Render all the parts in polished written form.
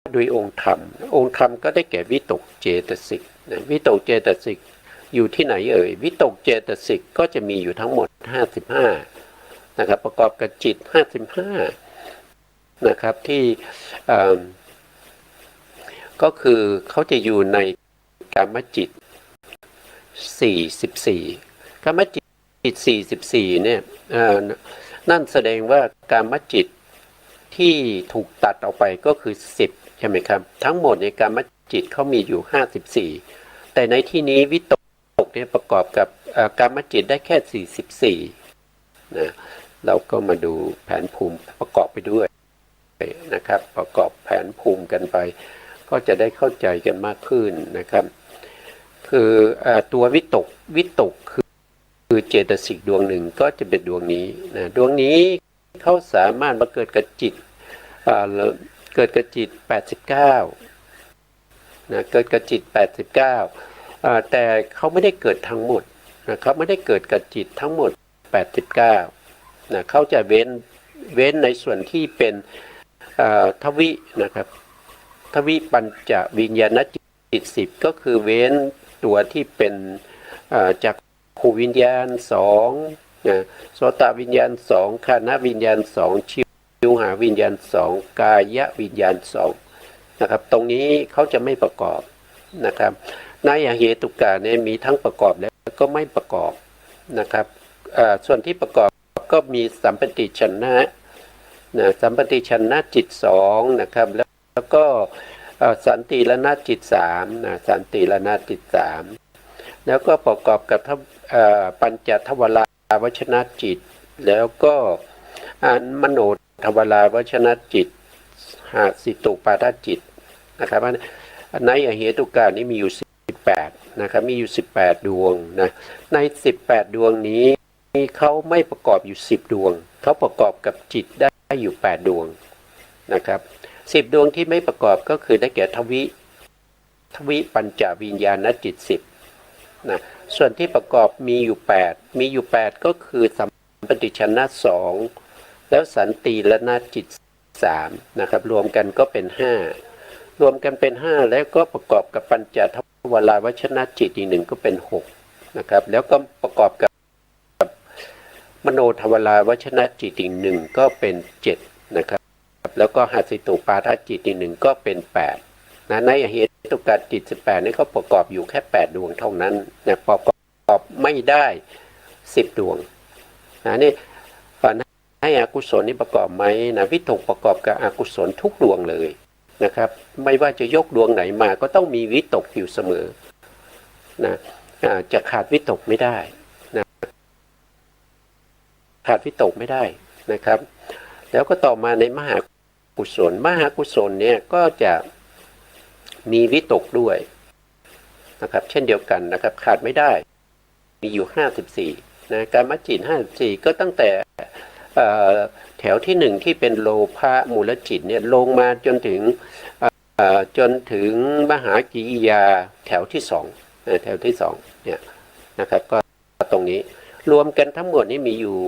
ด้วยองค์ธรรมก็ได้แก่วิตกเจตสิกนะวิตกเจตสิกอยู่ที่ไหนเอ่ยวิตกเจตสิกก็จะมีอยู่ทั้งหมด55นะครับประกอบกับจิต55นะครับที่ก็คือเขาจะอยู่ในกามจิต44กามจิต44เนี่ยนั่นแสดงว่ากามจิตที่ถูกตัดออกไปก็คือ10ใช่ไหมครับทั้งหมดในกามจิตเขามีอยู่54แต่ในที่นี้วิตกเนี่ยประกอบกับกามจิตได้แค่44นะเราก็มาดูแผนภูมิประกอบไปด้วยนะครับประกอบแผนภูมิกันไปก็จะได้เข้าใจกันมากขึ้นนะครับคือตัววิตกคือเจตสิกดวงหนึ่งก็จะเป็นดวงนี้นะดวงนี้เขาสามารถมาเกิดกับจิต89นะเกิดกับจิต89แต่เขาไม่ได้เกิดทั้งหมดนะเขาไม่ได้เกิดกับจิตทั้งหมด89นะเขาจะเว้นในส่วนที่เป็นทวินะครับทวิปัญจวิญญาณจิต10ก็คือเว้นตัวที่เป็นจากขูวิญญาณ2นะโสตวิญญาณ2ฆานวิญญาณ2ชิวหาวิญญาณ2กายวิญญาณ2นะครับตรงนี้เขาจะไม่ประกอบนะครับในอเหตุกะเนี่ยมีทั้งประกอบแล้วก็ไม่ประกอบนะครับส่วนที่ประกอบก็มีสัมปติชนะสัมปติชนะจิต2นะครับแล้วก็สันติละนาจิต3นะสันติละนาจิต3แล้วก็ประกอบกับปัญจทวาราวชนะจิตแล้วก็มโนทวาราวชนะจิตหาสิตุปาทจิตนะครับในอเหตุกะนี้มีอยู่18นะครับมีอยู่18ดวงนะใน18ดวงนี้เขาไม่ประกอบอยู่10ดวงเขาประกอบกับจิตได้อยู่8ดวงนะครับ10ดวงที่ไม่ประกอบก็คือได้แก่ทวิปัญจวิญญาณจิต10นะส่วนที่ประกอบมีอยู่8ก็คือสัมปติชนะ2แล้วสันติละนาจิต3นะครับรวมกันก็เป็น5รวมกันเป็น5แล้วก็ประกอบกับปัญจทวาราวชนะจิตอีก1ก็เป็น6นะครับแล้วก็ประกอบกับมโนทวาราวชนะจิตอีก1ก็เป็น7นะครับแล้วก็หาสิตุปาทจิตอีก1ก็เป็น8นะในอเหตุกะจิต18นี่เขาประกอบอยู่แค่8ดวงเท่านั้นนะประกอบไม่ได้10ดวงนะนี่ให้อกุศลนี่ประกอบไหมนะวิตกประกอบกับอกุศลทุกดวงเลยนะครับไม่ว่าจะยกดวงไหนมาก็ต้องมีวิตกอยู่เสมอนะจะขาดวิตกไม่ได้นะขาดวิตกไม่ได้นะครับแล้วก็ต่อมาในมหากุศลเนี่ยก็จะมีวิตกด้วยนะครับเช่นเดียวกันนะครับขาดไม่ได้มีอยู่54นะกามจิต54ก็ตั้งแต่แถวที่1ที่เป็นโลภะมูลจิตเนี่ยลงมาจนถึงมหากิริยาแถวที่2เนี่ยนะครับก็ตรงนี้รวมกันทั้งหมดนี้มีอยู่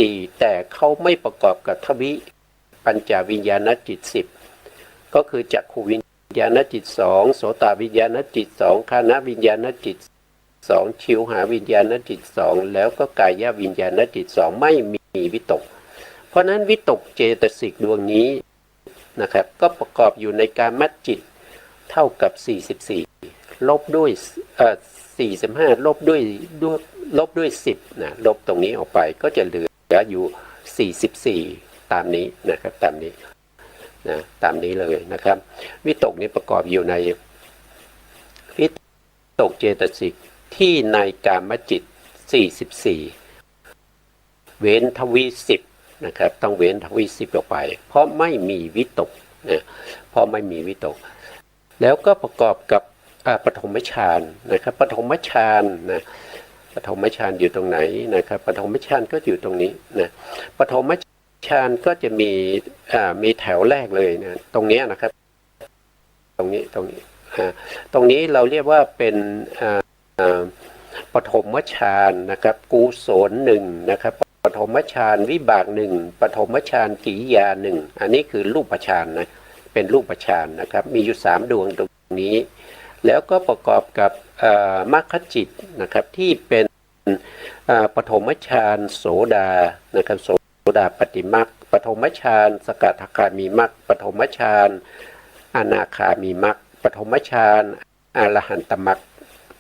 54แต่เขาไม่ประกอบกับทวิปัญจวิญญาณจิต10ก็คือจักขูวิญญาณจิต2โสตวิญญาณจิต2ฆานวิญญาณจิต2ชิวหาวิญญาณจิต2แล้วก็กายวิญญาณจิต2ไม่มีวิตกเพราะนั้นวิตกเจตสิกดวงนี้นะครับก็ประกอบอยู่ในกามจิตเท่ากับ44ลบด้วย45ลบด้วย10นะลบตรงนี้ออกไปก็จะเหลืออยู่44ตามนี้นะครับตามนี้นะตามนี้เลยนะครับวิตกนี้ประกอบอยู่ในวิตกเจตสิกที่ในกามจิต44เว้นทวิ10นะครับต้องเว้นทวิ10ออกไปเพราะไม่มีวิตกนะเพราะไม่มีวิตกแล้วก็ประกอบกับปฐมฌานนะครับปฐมฌานนะปฐมฌานอยู่ตรงไหนนะครับปฐมฌานก็อยู่ตรงนี้นะปฐมฌานก็จะมีแถวแรกเลยนะตรงนี้นะครับตรงนี้เราเรียกว่าเป็นปฐมฌานนะครับกุศล1นะครับป ปฐมฌานวิบากหนึ่งปฐมฌานกิริยาหนึ่งอันนี้คือรูปฌานนะเป็นรูปฌานนะครับมีอยู่3ดวงตรงนี้แล้วก็ประกอบกับมรรคจิตนะครับที่เป็นปฐมฌานโสดานะครับโสดาปฏิมรรคปฐมฌานสกทาคามีมรรคปฐมฌานอนาคามีมรรคปฐมฌานอรหันตมรรค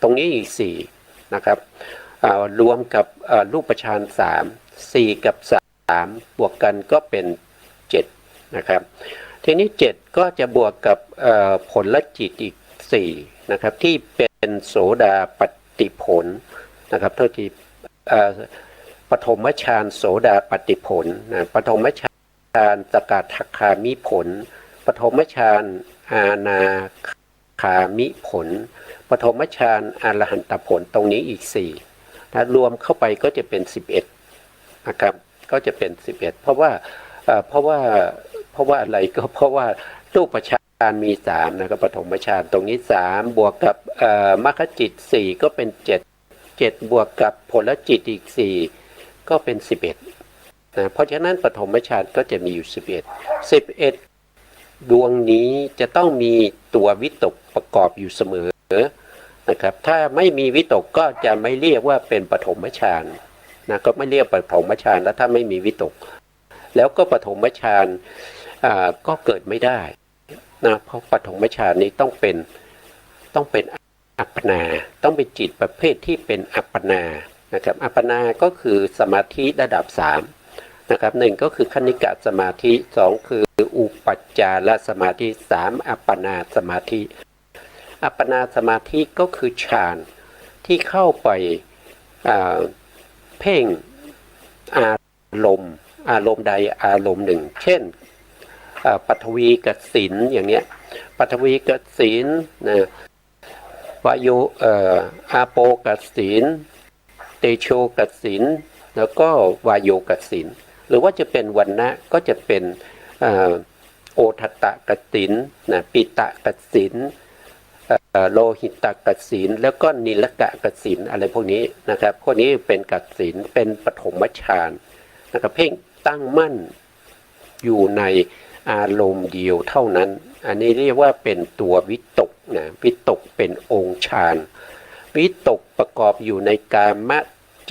ตรงนี้อีก4นะครับรวมกับรูปฌาน4กับ3บวกกันก็เป็น7นะครับทีนี้7ก็จะบวกกับผลจิตอีก4นะครับที่เป็นโสดาปฏิผลนะครับเท่าที่ปฐมฌานโสดาปฏิผลนะปฐมฌานสกทาคามิผลปฐมฌานอานาคามิผลปฐมฌานอรหันตผลตรงนี้อีก4นะรวมเข้าไปก็จะเป็น11นะครับก็จะเป็น11เพราะว่าอะไรก็เพราะว่ารูปฌานมี3นะครับปฐมฌานตรงนี้3บวกกับมรรคจิต4ก็เป็น7บวกกับผลจิตอีก4ก็เป็น11นะเพราะฉะนั้นปฐมฌานก็จะมีอยู่11ดวงนี้จะต้องมีตัววิตกประกอบอยู่เสมอนะครับถ้าไม่มีวิตกก็จะไม่เรียกว่าเป็นปฐมฌานนะก็ไม่เรียกปฐมฌานแล้วถ้าไม่มีวิตกแล้วก็ปฐมฌานก็เกิดไม่ได้นะเพราะปฐมฌานนี้ต้องเป็นอัปปนาต้องเป็นจิตประเภทที่เป็นอัปปนานะครับอัปปนาก็คือสมาธิระดับ3นะครับ1ก็คือคณิกะสมาธิ2คืออุปัจจารสมาธิ3อัปปนาสมาธิอัปปนาสมาธิก็คือฌานที่เข้าไปเพ่งอารมณ์ใดอารมณ์หนึ่งเช่นปฐวีกับศีลอย่างเนี้ยปฐวีกับศีลนะวายุอาโปกับศีลเตโชกับศีลแล้วก็วายโยกับศีลหรือว่าจะเป็นวรรณะก็จะเป็นโอทัตตะกับศีลนะปิตะกับศีลโลหิตกัสศีลแล้วก็นิลกะกัสศีลอะไรพวกนี้นะครับพวกนี้เป็นกัสศีลเป็นปฐมฌานนะครับเพ่งตั้งมั่นอยู่ในอารมณ์เดียวเท่านั้นอันนี้เรียกว่าเป็นตัววิตกนะวิตกเป็นองค์ฌานวิตกประกอบอยู่ในกาม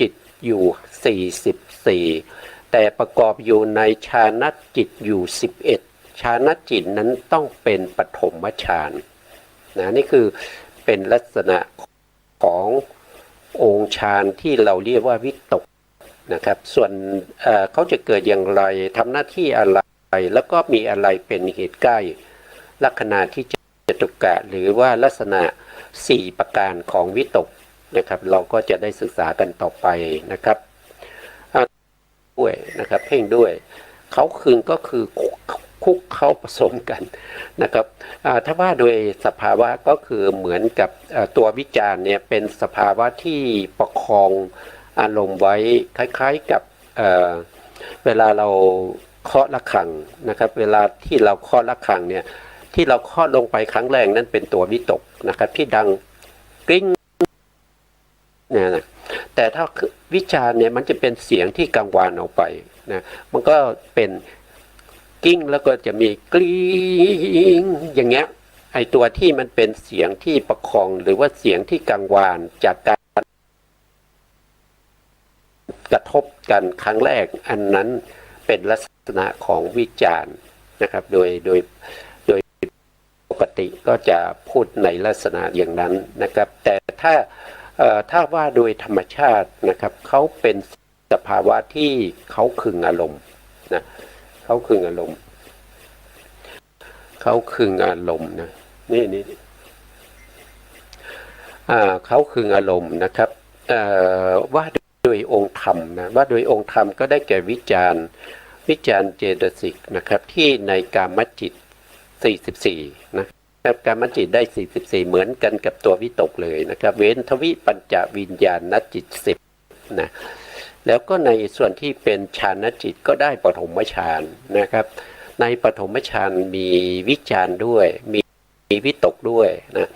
จิตอยู่44แต่ประกอบอยู่ในฌานจิตอยู่11ฌานจิตนั้นต้องเป็นปฐมฌานนะนี่คือเป็นลักษณะขององค์ฌานที่เราเรียกว่าวิตกนะครับส่วนเขาจะเกิดอย่างไรทำหน้าที่อะไรแล้วก็มีอะไรเป็นเหตุใกล้ลักษณะที่จตุกะหรือว่าลักษณะ4ประการของวิตกนะครับเราก็จะได้ศึกษากันต่อไปนะครับด้วยนะครับเพ่งด้วยเขาคึงก็คือคุกเข้าผสมกันนะครับถ้าว่าโดยสภาวะก็คือเหมือนกับตัววิจารณ์เนี่ยเป็นสภาวะที่ประคองอารมณ์ไว้คล้ายๆกับเวลาเราเคาะระฆังนะครับเวลาที่เราเคาะระฆังเนี่ยที่เราเคาะลงไปครั้งแรกนั้นเป็นตัววิตกนะครับที่ดังกริ้งเนี่ยนะแต่ถ้าวิจารณ์เนี่ยมันจะเป็นเสียงที่กังวานออกไปนะมันก็เป็นกิ้งแล้วก็จะมีกริ้งอย่างเงี้ยไอตัวที่มันเป็นเสียงที่ประคองหรือว่าเสียงที่กังวานจากการกระทบกันครั้งแรกอันนั้นเป็นลักษณะของวิจารณ์นะครับโดยปกติก็จะพูดในลักษณะอย่างนั้นนะครับแต่ถ้าว่าโดยธรรมชาตินะครับเขาเป็นสภาวะที่เขาคึงอารมณ์นะเขาคึงอารมณ์นะนี่เขาคึงอารมณ์นะครับว่าโดยองค์ธรรมนะว่าโดยองค์ธรรมก็ได้แก่วิจารณ์เจตสิกนะครับที่ในกามจิต44นะครับกามจิตได้44เหมือนกันกับตัววิตกเลยนะครับเว้นทวิปัญจวิญญาณจิต10นะแล้วก็ในส่วนที่เป็นฌานจิตก็ได้ปฐมฌานนะครับในปฐมฌานมีวิจารณ์ด้วยมีวิตกด้วยนะ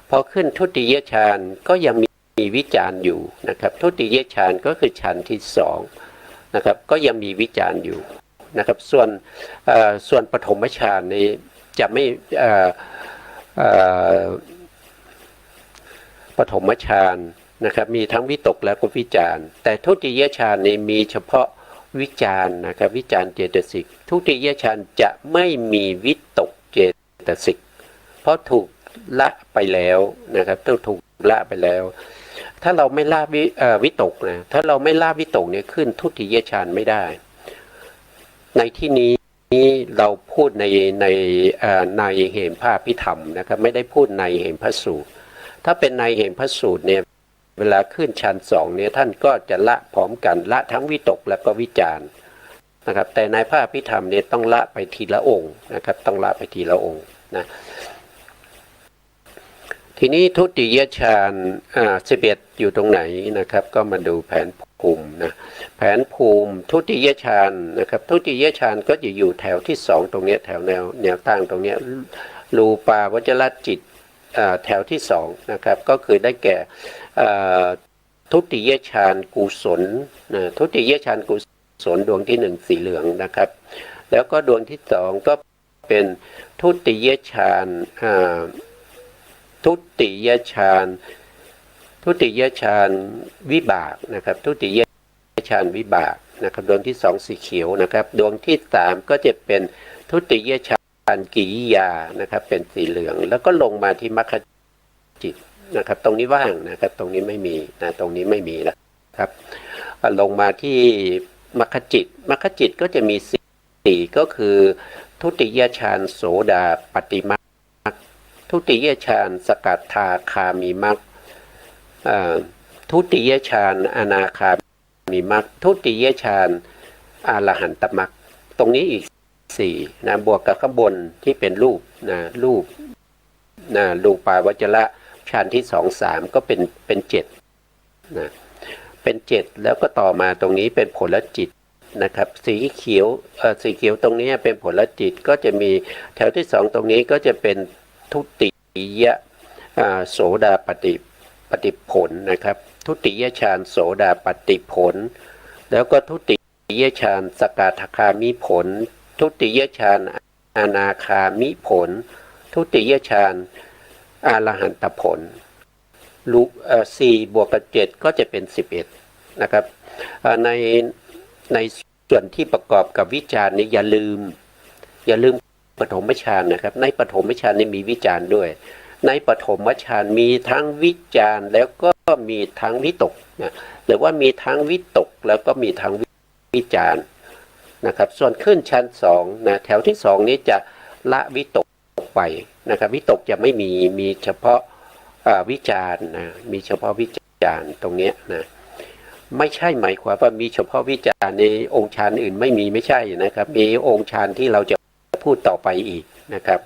พอขึ้นทุติยฌานก็ยังมีวิจารณ์อยู่นะครับทุติยฌานก็คือฌานที่2 นะครับก็ยังมีวิจารณ์อยู่นะครับส่วนปฐมฌานนี้จะไม่ปฐมฌานนะครับมีทั้งวิตกและก็วิจารณ์แต่ทุติยฌานนี้มีเฉพาะวิจารณ์นะครับวิจารณ์เจตสิกทุติยฌานจะไม่มีวิตกเจตสิกเพราะถูกละไปแล้วนะครับต้องถูกละไปแล้วถ้าเราไม่ละวิตกนะถ้าเราไม่ละวิตกเนี่ยขึ้นทุติยฌานไม่ได้ในที่นี้เราพูดในเหมภาพิธรรมนะครับไม่ได้พูดในเหมพระสูตรถ้าเป็นในเหมพระสูตรเนี่ยเวลาขึ้นฌานสองเนี่ยท่านก็จะละพร้อมกันละทั้งวิตกและก็วิจารณ์นะครับแต่ในภาพิธรรมเนี่ยต้องละไปทีละองค์นะครับต้องละไปทีละองค์นะทีนี้ทุติยฌาน11อยู่ตรงไหนนะครับก็มาดูแผนภูมินะแผนภูมิทุติยฌานนะครับทุติยฌานก็จะอยู่แถวที่สองตรงนี้แถวแนวตั้งตรงนี้รูปาวจรจิตแถวที่สองนะครับก็คือได้แก่ทุติยฌานกุศลทุติยฌานกุศลดวงที่หนึ่งสีเหลืองนะครับแล้วก็ดวงที่สองก็เป็นทุติยฌานทุติยฌานวิบากนะครับทุติยฌานวิบากนะครับดวงที่สองสีเขียวนะครับดวงที่สามก็จะเป็นทุติยฌานกิริยานะครับเป็นสีเหลืองแล้วก็ลงมาที่มรรคจิตนะครับตรงนี้ว่างนะครับตรงนี้ไม่มีนะตรงนี้ไม่มีแล้วครับลงมาที่มรรคจิตก็จะมีสี่ก็คือทุติยฌานโสดาปฏิมรรคทุติยฌานสกัทาคามีมรรคทุติยฌานอนาคามีมรรคทุติยฌานอรหันตมรรคตรงนี้อีกสี่นะบวกกับข้างบนที่เป็นรูปาวจระฌานที่2-3ก็เป็น7นะเป็น7แล้วก็ต่อมาตรงนี้เป็นผลจิตนะครับสีเขียวตรงนี้เป็นผลจิตก็จะมีแถวที่2ตรงนี้ก็จะเป็นทุติยโสดาปฏิผลนะครับทุติยฌานโสดาปฏิผลแล้วก็ทุติยฌานสกทาคามิผลทุติยฌานอนาคามิผลทุติยฌานอรหันตผล4 บวกกับ 7ก็จะเป็น11นะครับในส่วนที่ประกอบกับวิจารณ์นี้อย่าลืมปฐมฌานนะครับในปฐมฌานนี่มีวิจารณ์ด้วยในปฐมฌานมีทั้งวิจารณ์แล้วก็มีทั้งวิตกนะหรือว่ามีทั้งวิตกแล้วก็มีทั้งวิจารณ์นะครับส่วนขึ้นชั้น2นะแถวที่2นี้จะละวิตกไปนะครับวิตกจะไม่มีเฉพาะวิจารณ์นะมีเฉพาะวิจารณ์ตรงนี้นะไม่ใช่หมายความว่ามีเฉพาะวิจารณ์ในองค์ฌานอื่นไม่ใช่นะครับมีองค์ฌานที่เราจะพูดต่อไปอีกนะครับ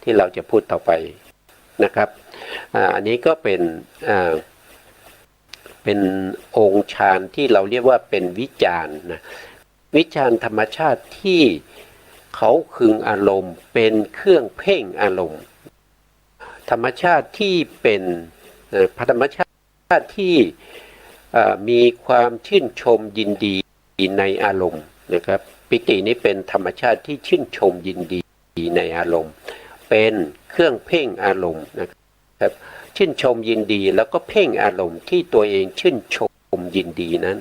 ที่เราจะพูดต่อไปนะครับอันนี้ก็เป็นองค์ฌานที่เราเรียกว่าเป็นวิจารณ์นะวิจารณ์ธรรมชาติที่เขาคึงอารมณ์เป็นเครื่องเพ่งอารมณ์ธรรมชาติที่เป็นธรรมชาติที่มีความชื่นชมยินดีในอารมณ์นะครับปิตินี้เป็นธรรมชาติที่ชื่นชมยินดีในอารมณ์เป็นเครื่องเพ่งอารมณ์นะครับชื่นชมยินดีแล้วก็เพ่งอารมณ์ที่ตัวเองชื่นชมยินดีนั้น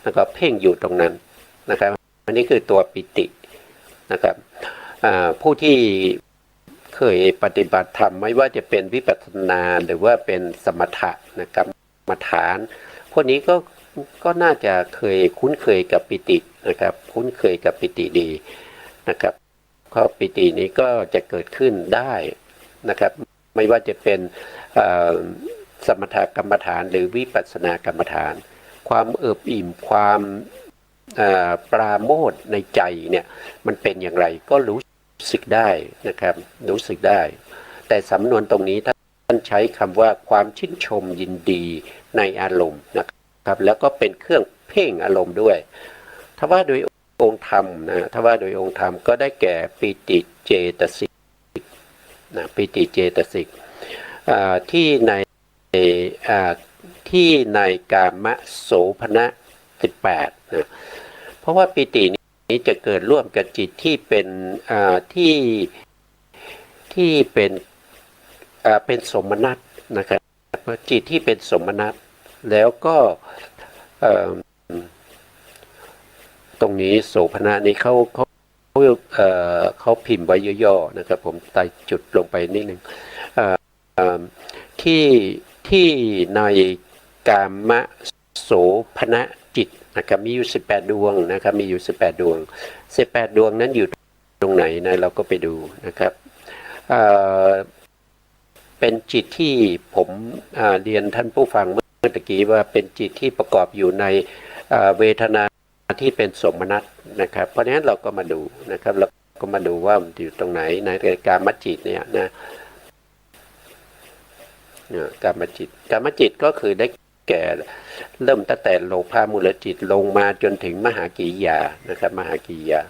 แล้วก็เพ่งอยู่ตรงนั้นนะครับอันนี้คือตัวปิตินะครับผู้ที่เคยปฏิบัติธรรมไม่ว่าจะเป็นวิปัสสนาหรือว่าเป็นสมถะนะครับกรรมฐานพวกนี้ก็น่าจะเคยคุ้นเคยกับปิตินะครับคุ้นเคยกับปิติดีนะครับเพราะปิตินี้ก็จะเกิดขึ้นได้นะครับไม่ว่าจะเป็นสมถกรรมฐานหรือวิปัสสนากรรมฐานความเอิบอิ่มความปราโมทย์ในใจเนี่ยมันเป็นอย่างไรก็รู้สึกได้นะครับรู้สึกได้แต่สำนวนตรงนี้ท่านใช้คำว่าความชื่นชมยินดีในอารมณ์นะครับแล้วก็เป็นเครื่องเพ่งอารมณ์ด้วยถ้าว่าโดยองค์ธรรมนะถ้าว่าโดยองค์ธรรมก็ได้แก่ปิติเจตสิกนะปิติเจตสิกที่ในกามโสภณะ18นะ เพราะว่าปิตินี้จะเกิดร่วมกับจิตที่เป็นที่เป็นสมนัตนะครับจิตที่เป็นสมนัตแล้วก็ตรงนี้โสภณะนี้เขาพิมพ์ไว้ย่อๆนะครับผมใส่จุดลงไปนิดนึงที่ในกามโสภณจิตนะครับมีอยู่18ดวงนะครับมีอยู่18ดวง18ดวงนั้นอยู่ตรงไหนนะเราก็ไปดูนะครับเป็นจิตที่ผมเรียนท่านผู้ฟังเมื่อตะกี้ว่าเป็นจิตที่ประกอบอยู่ในเวทนาที่เป็นสมนัตนะครับเพราะฉะนั้นเราก็มาดูนะครับเราก็มาดูว่ามันอยู่ตรงไหนในกามจิตเนี่ยนะกามจิตก็คือได้แก่เริ่มตั้งแต่โลภะมูลจิตลงมาจนถึงมหากิริยานะครับมหากิริยา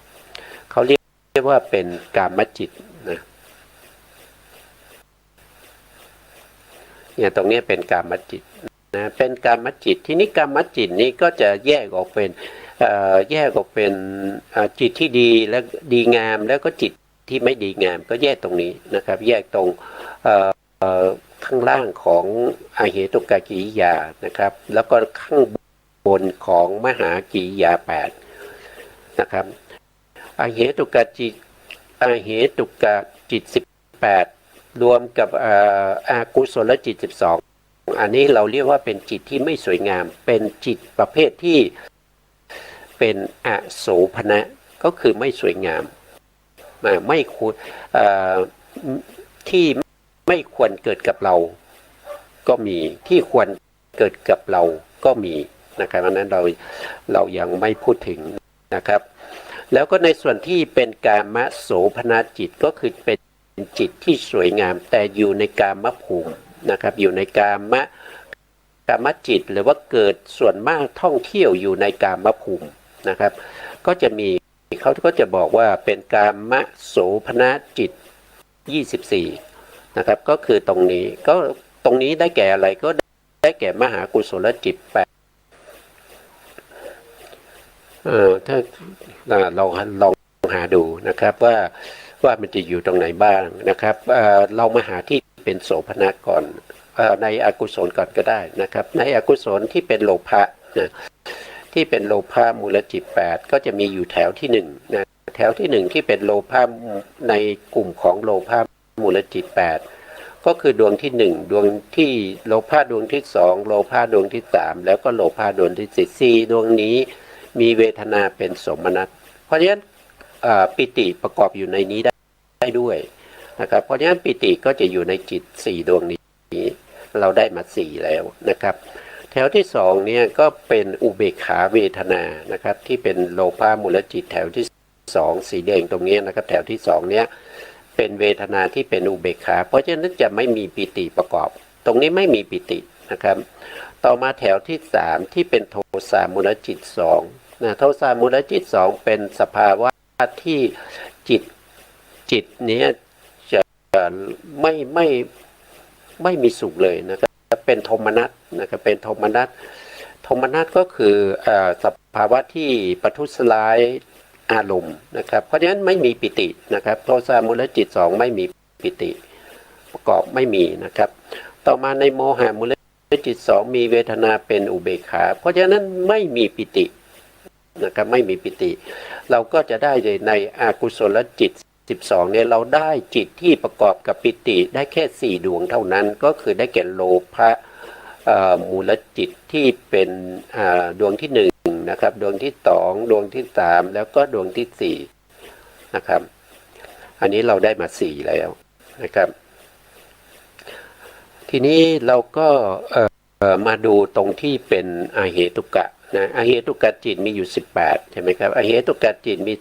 เขาเรียกว่าเป็นกามจิตนะเนี่ยตรงนี้เป็นกามจิตนะเป็นกามจิตที่นี้กามจิตนี้ก็จะแยกออกเป็นจิตที่ดีและดีงามแล้วก็จิตที่ไม่ดีงามก็แยกตรงนี้นะครับแยกตรงข้างล่างของอเหตุกกิริยานะครับแล้วก็ข้างบนของมหากิริยา8นะครับอเหตุกจิต18รวมกับอากุศลจิต12อันนี้เราเรียกว่าเป็นจิตที่ไม่สวยงามเป็นจิตประเภทที่เป็นอโสภณะก็คือไม่สวยงามไม่ควรที่ไม่ควรเกิดกับเราก็มีที่ควรเกิดกับเราก็มีนะครับเพราะนั้นเรายังไม่พูดถึงนะครับแล้วก็ในส่วนที่เป็นกามโสภณจิตก็คือเป็นจิตที่สวยงามแต่อยู่ในกามภูมินะครับอยู่ในกามจิตหรือว่าเกิดส่วนมากท่องเที่ยวอยู่ในกามภูมินะครับก็จะมีเขาก็จะบอกว่าเป็นกามโสภณจิต24นะครับก็คือตรงนี้ได้แก่อะไรก็ได้แก่มหากุศลจิต8ถ้าเราลองหาดูนะครับว่ามันจะอยู่ตรงไหนบ้างนะครับเรามาหาที่เป็นโสภณก่อนในอกุศลก่อนก็ได้นะครับในอกุศลที่เป็นโลภะนะที่เป็นโลภะมูลจิต8ก็จะมีอยู่แถวที่1นะแถวที่1ที่เป็นโลภะในกลุ่มของโลภะมูลจิต8ก็คือดวงที่1ดวงที่โลภะดวงที่2โลภะดวงที่3แล้วก็โลภะดวงที่4ดวงนี้มีเวทนาเป็นสมนัตเพราะฉะนั้นปิติประกอบอยู่ในนี้ได้ด้วยนะครับเพราะฉะนั้นปิติก็จะอยู่ในจิต4ดวงนี้เราได้มา4แล้วนะครับแถวที่2เนี่ยก็เป็นอุเบกขาเวทนานะครับที่เป็นโลภะมูลจิตแถวที่2สีแดงตรงนี้นะครับแถวที่2เนี้ยเป็นเวทนาที่เป็นอุเบกขาเพราะฉะนั้นจะไม่มีปิติประกอบตรงนี้ไม่มีปิตินะครับต่อมาแถวที่3ที่เป็นโทสะมูลจิต2นะโทสะมูลจิต2เป็นสภาวะที่จิตเนี้ยจะไม่มีสุขเลยนะครับเป็นโทมนัสนะครับเป็นโทมนัสก็คือสภาวะที่ประทุษร้ายอารมณ์นะครับเพราะฉะนั้นไม่มีปิตินะครับโทสะมูลจิต2ไม่มีปิติประกอบไม่มีนะครับต่อมาในโมหะมูลจิต2มีเวทนาเป็นอุเบกขาเพราะฉะนั้นไม่มีปิตินะครับไม่มีปิติเราก็จะได้ในอกุศลจิต12เนี่ยเราได้จิตที่ประกอบกับปิติได้แค่4ดวงเท่านั้นก็คือได้แก่โลภะมูลจิตที่เป็นดวงที่1นะครับดวงที่2ดวงที่3แล้วก็ดวงที่4นะครับอันนี้เราได้มา4แล้วนะครับทีนี้เราก็มาดูตรงที่เป็นอาเหตุกะนะอาเหตุกะจิตมีอยู่18ใช่ไหมครับอาเหตุกะจิตมี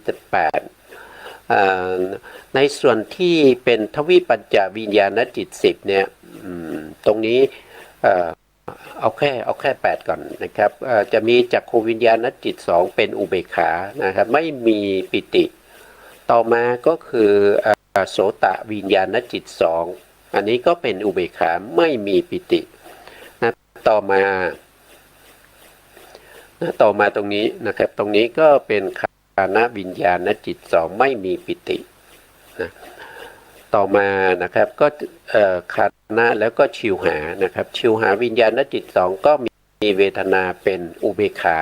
18ในส่วนที่เป็นทวิปัญจวิญญาณจิต10เนี่ยตรงนี้เอาแค่8ก่อนนะครับจะมีจักขวิญญาณจิต2เป็นอุเบกขานะครับไม่มีปิติต่อมาก็คือโสตวิญญาณจิต2อันนี้ก็เป็นอุเบกขาไม่มีปิตินะต่อมา ต่อมาตรงนี้นะครับตรงนี้ก็เป็นคานวิญญาณจิตสองไม่มีปิตินะต่อมานะครับก็คานะแล้วก็ชิวหานะครับชิวหาวิญญาณจิตสองก็มีเวทนาเป็นอุเบกขา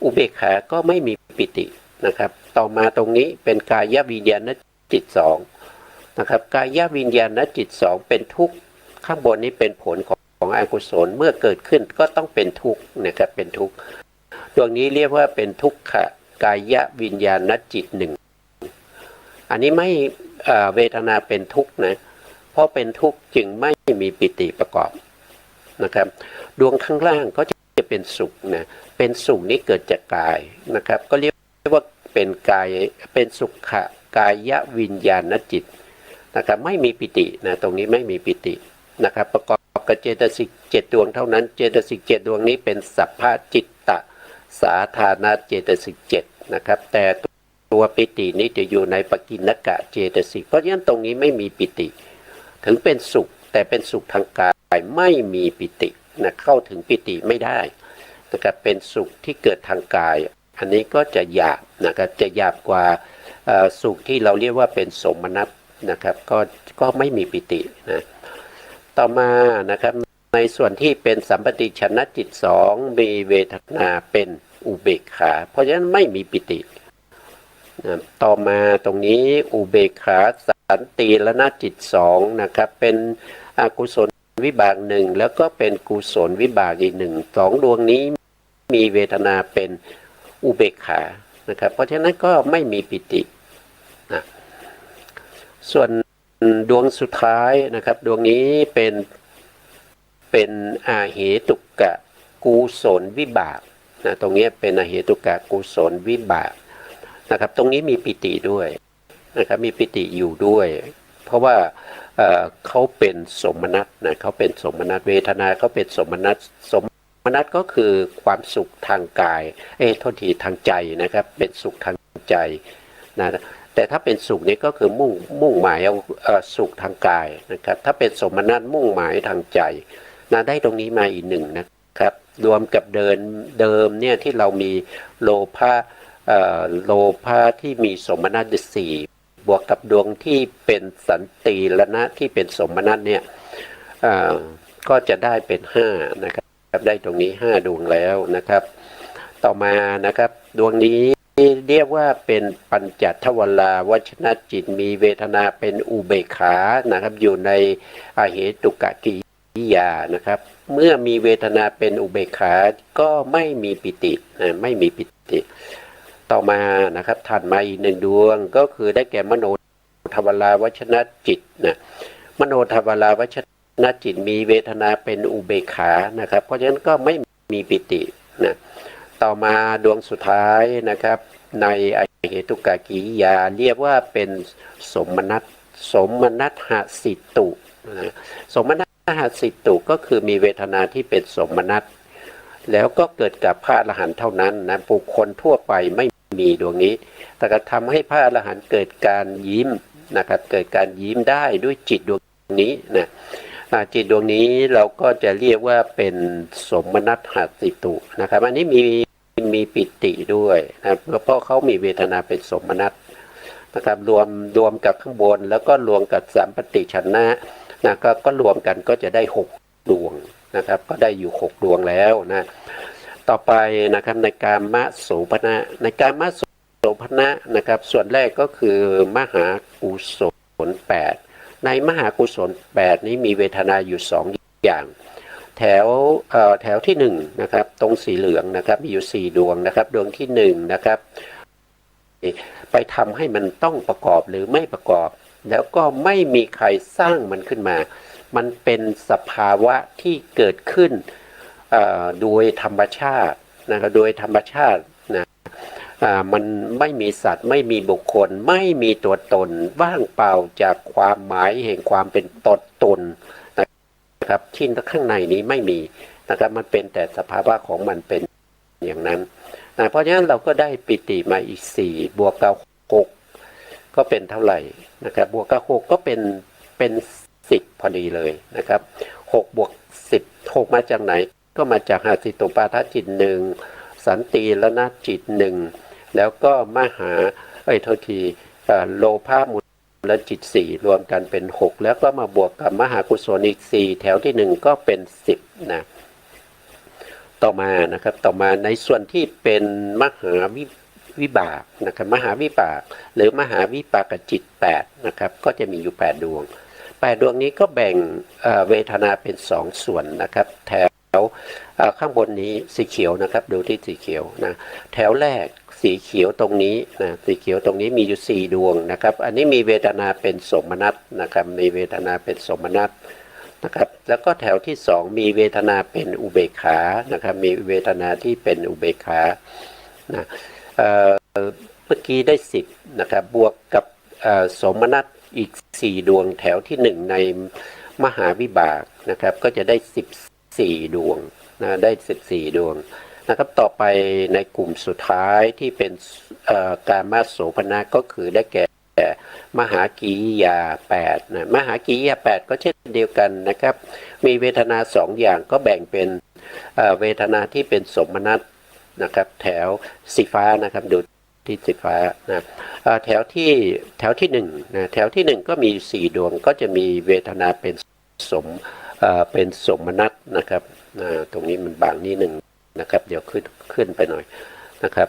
อุเบกขาก็ไม่มีปิตินะครับต่อมาตรงนี้เป็นกายวิญญาณจิตสองนะครับกายวิญญาณจิตสองเป็นทุกข์ข้างบนนี้เป็นผลของอกุศลเมื่อเกิดขึ้นก็ต้องเป็นทุกข์นะครับเป็นทุกข์ดวงนี้เรียกว่าเป็นทุกขกายวิญญาณจิตหนึ่งอันนี้ไม่เวทนาเป็นทุกข์นะเพราะเป็นทุกข์จึงไม่มีปิติประกอบนะครับดวงข้างล่างก็จะเป็นสุขนะเป็นสุขนี้เกิดจากกายนะครับก็เรียกว่าเป็นกายเป็นสุขกายวิญญาณจิตนะครับไม่มีปิตินะตรงนี้ไม่มีปิตินะครับประกอบกับเจตสิก7ดวงเท่านั้นเจตสิก7ดวงนี้เป็นสัพพะจิตตสาธารณเจตสิก7นะครับแต่ตัวปิตินี้จะอยู่ในปกิณณกะเจตสิกเพราะฉะนั้นตรงนี้ไม่มีปิติถึงเป็นสุขแต่เป็นสุขทางกายไม่มีปิตินะเข้าถึงปิติไม่ได้นะครับเป็นสุขที่เกิดทางกายอันนี้ก็จะหยาบนะครับจะหยาบกว่าสุขที่เราเรียกว่าเป็นสมนัตนะครับก็ไม่มีปิตินะต่อมานะครับในส่วนที่เป็นสัมปติชนะจิตสองมีเวทนาเป็นอุเบกขาเพราะฉะนั้นไม่มีปิตินะต่อมาตรงนี้อุเบกขาสันติละนะจิตสองนะครับเป็นอกุศลวิบากหนึ่งแล้วก็เป็นกุศลวิบากอีกหนึ่งสองดวงนี้มีเวทนาเป็นอุเบกขานะครับเพราะฉะนั้นก็ไม่มีปิตินะส่วนดวงสุดท้ายนะครับดวงนี้เป็นอาเหตุกะกุศลวิบากนะตรงนี้เป็นอาเหตุกะกุศลวิบากนะครับตรงนี้มีปิติด้วยนะครับมีปิติอยู่ด้วยเพราะว่าเขาเป็นสมนัตนะเขาเป็นสมนัตเวทนาเขาเป็นสมนัตสมนัตก็คือความสุขทางกายโทษทีทางใจนะครับเป็นสุขทางใจนะแต่ถ้าเป็นสุขนี้ก็คือมุ่งหมายเอาสุขทางกายนะครับถ้าเป็นสมนัตมุ่งหมายทางใจนะได้ตรงนี้มาอีกหนึ่งนะครับรวมกับเดิมเนี่ยที่เรามีโลภะที่มีสมนัตสี่บวกกับดวงที่เป็นสันติละนะที่เป็นสมนัตเนี่ยก็จะได้เป็น5นะครับได้ตรงนี้5ดวงแล้วนะครับต่อมานะครับดวงนี้เรียกว่าเป็นปัญจทวาราวชนจิตมีเวทนาเป็นอุเบกขานะครับอยู่ในอาเหตุกะกิริยานะครับเมื่อมีเวทนาเป็นอุเบกขาก็ไม่มีปิติไม่มีปิติต่อมานะครับถัดมาอีก1ดวงก็คือได้แก่มโนทวาราวชนจิตนะมโนทวาราวชนจิตมีเวทนาเป็นอุเบกขานะครับเพราะฉะนั้นก็ไม่มีปิตินะต่อมาดวงสุดท้ายนะครับในอเหตุกะกิริยาเรียกว่าเป็นสมนัตหสิตุสมนัตหสิตุก็คือมีเวทนาที่เป็นสมนัตแล้วก็เกิดกับพระอรหันต์เท่านั้นนะบุคคลทั่วไปไม่มีดวงนี้แต่ก็ทำให้พระอรหันต์เกิดการยิ้มนะครับเกิดการยิ้มได้ด้วยจิตดวงนี้นะจิตดวงนี้เราก็จะเรียกว่าเป็นสมนัตหสิตุนะครับอันนี้มีปิติด้วยนะเพราะเขามีเวทนาเป็นสมนัตนะครับรวมกับข้างบนแล้วก็รวมกับสัมปติชนะนะก็รวมกันก็จะได้6ดวงนะครับก็ได้อยู่6ดวงแล้วนะต่อไปนะครับในกามโสภณะในกามโสภณะนะครับส่วนแรกก็คือมหากุศล8ในมหากุศล8นี้มีเวทนาอยู่2อย่างแถวที่1นะครับตรงสีเหลืองนะครับมีอยู่4ดวงนะครับดวงที่1นะครับไปทำให้มันต้องประกอบหรือไม่ประกอบแล้วก็ไม่มีใครสร้างมันขึ้นมามันเป็นสภาวะที่เกิดขึ้นโดยธรรมชาตินะครับโดยธรรมชาตินะมันไม่มีสัตว์ไม่มีบุคคลไม่มีตัวตนว่างเปล่าจากความหมายแห่งความเป็นตนนะครับที่ข้างในนี้ไม่มีนะครับมันเป็นแต่สภาวะของมันเป็นอย่างนั้นเพราะฉะนั้นเราก็ได้ปิติมาอีก4บวกกับ6ก็เป็นเท่าไหร่นะครับบวกกับ6ก็เป็น10พอดีเลยนะครับ6บวก10 6มาจากไหนก็มาจากหสิตุปาทจิต สันติรณจิตหนึ่งแล้วก็มหาโทษทีโลภะมูลจิตสี่รวมกันเป็น6แล้วก็มาบวกกับมหากุศลอีก4แถวที่1ก็เป็น10นะต่อมานะครับต่อมาในส่วนที่เป็นมหาวิบากนะครับมหาวิบากหรือมหาวิปากจิต8นะครับก็จะมีอยู่8ดวง8ดวงนี้ก็แบ่งเวทนาเป็น2ส่วนนะครับแถวข้างบนนี้สีเขียวนะครับดูที่สีเขียวนะแถวแรกสีเขียวตรงนี้นะสีเขียวตรงนี้มีอยู่4ดวงนะครับอันนี้มีเวทนาเป็นสมนัตนะครับมีเวทนาเป็นสมนัตนะครับแล้วก็แถวที่2มีเวทนาเป็นอุเบกขานะครับมีเวทนาที่เป็นอุเบกขานะเมื่อกี้ได้10นะครับบวกกับสมนัตอีก4ดวงแถวที่1ในมหาวิบากนะครับก็จะได้14ดวงนะได้14ดวงนะครับต่อไปในกลุ่มสุดท้ายที่เป็นกามโสภณะก็คือได้แก่มหากิริยา8นะมหากิริยา8ก็เช่นเดียวกันนะครับมีเวทนา2อย่างก็แบ่งเป็นเวทนาที่เป็นสมนัตนะครับแถวสีฟ้านะครับดูที่สีฟ้านะแถวที่1นะแถวที่1ก็มี4ดวงก็จะมีเวทนาเป็นสมนัตนะครับตรงนี้มันบางนิดหนึ่งนะครับเดี๋ยวขึ้นไปหน่อยนะครับ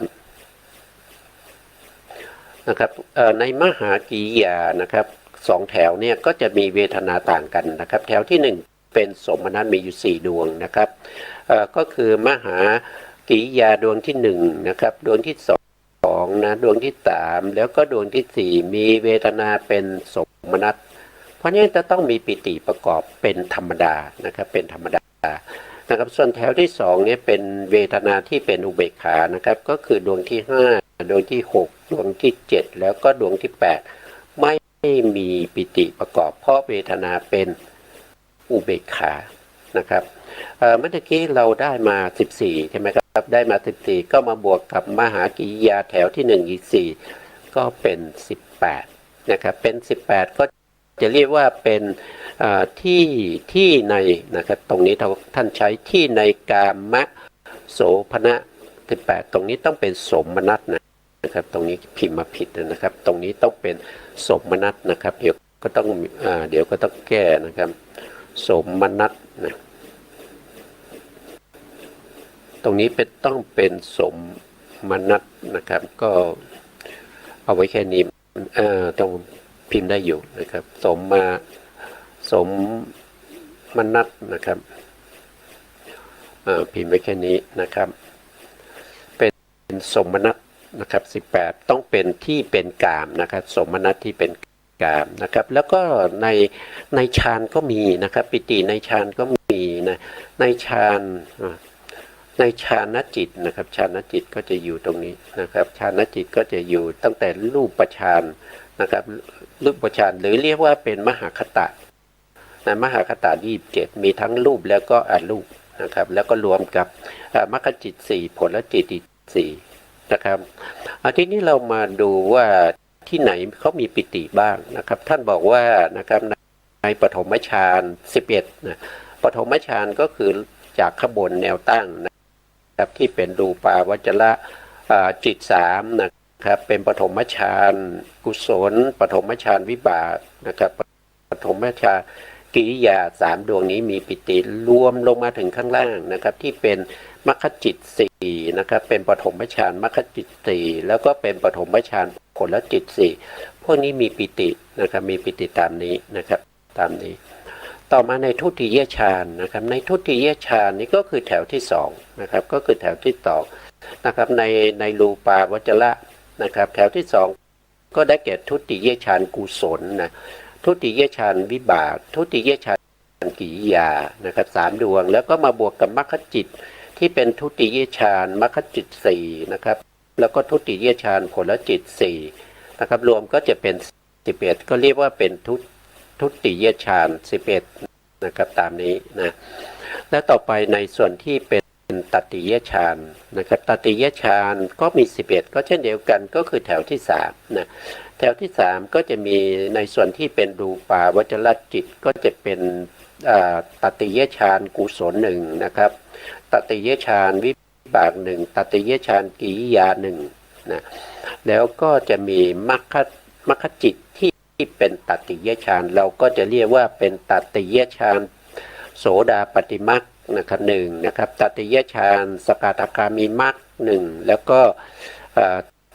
ในมหากิริยานะครับ2แถวเนี่ยก็จะมีเวทนาต่างกันนะครับแถวที่1เป็นสมนัตมีอยู่4ดวงนะครับก็คือมหากิริยาดวงที่1นะครับดวงที่2นะดวงที่3แล้วก็ดวงที่4มีเวทนาเป็นสมนัตเพราะนี้จะต้องมีปิติประกอบเป็นธรรมดานะครับเป็นธรรมดานะครับส่วนแถวที่2เนี่ยเป็นเวทนาที่เป็นอุเบกขานะครับก็คือดวงที่5ดวงที่6ดวงที่7แล้วก็ดวงที่8ไม่มีปิติประกอบเพราะเวทนาเป็นอุเบกขานะครับเมื่อกี้เราได้มา14ใช่ไหมครับได้มา14ก็มาบวกกับมหากิริยาแถวที่1อีก4ก็เป็น18นะครับเป็น18ก็จะเรียกว่าเป็นที่ในนะครับตรงนี้ท่านใช้ที่ในกามโสภณะ18ตรงนี้ต้องเป็นสมนัตนะครับตรงนี้พิมพ์มาผิดนะครับตรงนี้ต้องเป็นสมนัตนะครับเดี๋ยวก็ต้องแก้นะครับสมนัตนะตรงนี้ต้องเป็นสมนัตนะครับก็เอาไว้แค่นี้ต้องพิมพ์ได้อยู่นะครับสมนัตนะครับพิมพ์ไว้แค่นี้นะครับเป็นสมนัตนะครับ18ต้องเป็นที่เป็นกามนะครับสมนัตที่เป็นกามนะครับแล้วก็ในฌานก็มีนะครับปิติในฌานก็มีนะในฌานจิตนะครับฌานจิตก็จะอยู่ตรงนี้นะครับฌานจิตก็จะอยู่ตั้งแต่รูปฌานนะครับรูปฌานหรือเรียกว่าเป็นมหาคตะนะมหาคตะ27มีทั้งรูปแล้วก็อรูปนะครับแล้วก็รวมกับมรรคจิต4ผลจิตอีก4นะครับทีนี้เรามาดูว่าที่ไหนเขามีปิติบ้างนะครับท่านบอกว่านะครับในปฐมฌาน11นะปฐมฌานก็คือจากข้างบนแนวตั้งนะครับที่เป็นรูปาวจระจิต3นะครับเป็นปฐมฌานกุศลปฐมฌานวิบากนะครับปฐมฌานกิริยา3ดวงนี้มีปิติรวมลงมาถึงข้างล่างนะครับที่เป็นมรรคจิต4นะครับเป็นปฐมฌานมรรคจิต4แล้วก็เป็นปฐมฌานผลจิต4พวกนี้มีปิตินะครับมีปิติตามนี้นะครับตามนี้ต่อมาในทุติยฌานนะครับในทุติยฌานนี้ก็คือแถวที่2นะครับก็คือแถวที่2นะครับในรูปาวจระนะครับแถวที่2ก็ได้แก่ทุติยฌานกุศลนะทุติยฌานวิบากทุติยฌานกิริยานะครับ3ดวงแล้วก็มาบวกกับมรรคจิตที่เป็นทุติยฌานมรรคจิต4นะครับแล้วก็ทุติยฌานผลจิต4นะครับรวมก็จะเป็น11ก็เรียกว่าเป็นทุติยฌาน11นะครับตามนี้นะและต่อไปในส่วนที่เป็นตติยฌานนะครับตติยฌานก็มี11ก็เช่นเดียวกันก็คือแถวที่3นะแถวที่3ก็จะมีในส่วนที่เป็นรูปาวจรจิตก็จะเป็นตติยฌานกุศล1นะครับตติยฌานวิ บากหนึ่งตติยฌานกิริยาหนึ่งนะแล้วก็จะมีมรรคจิตที่เป็นตติยฌานเราก็จะเรียกว่าเป็นตติยฌานโสดาปัตติมรรคนะครับหนึ่งนะครับตติยฌานสกทาคามีมรรคหนึ่งแล้วก็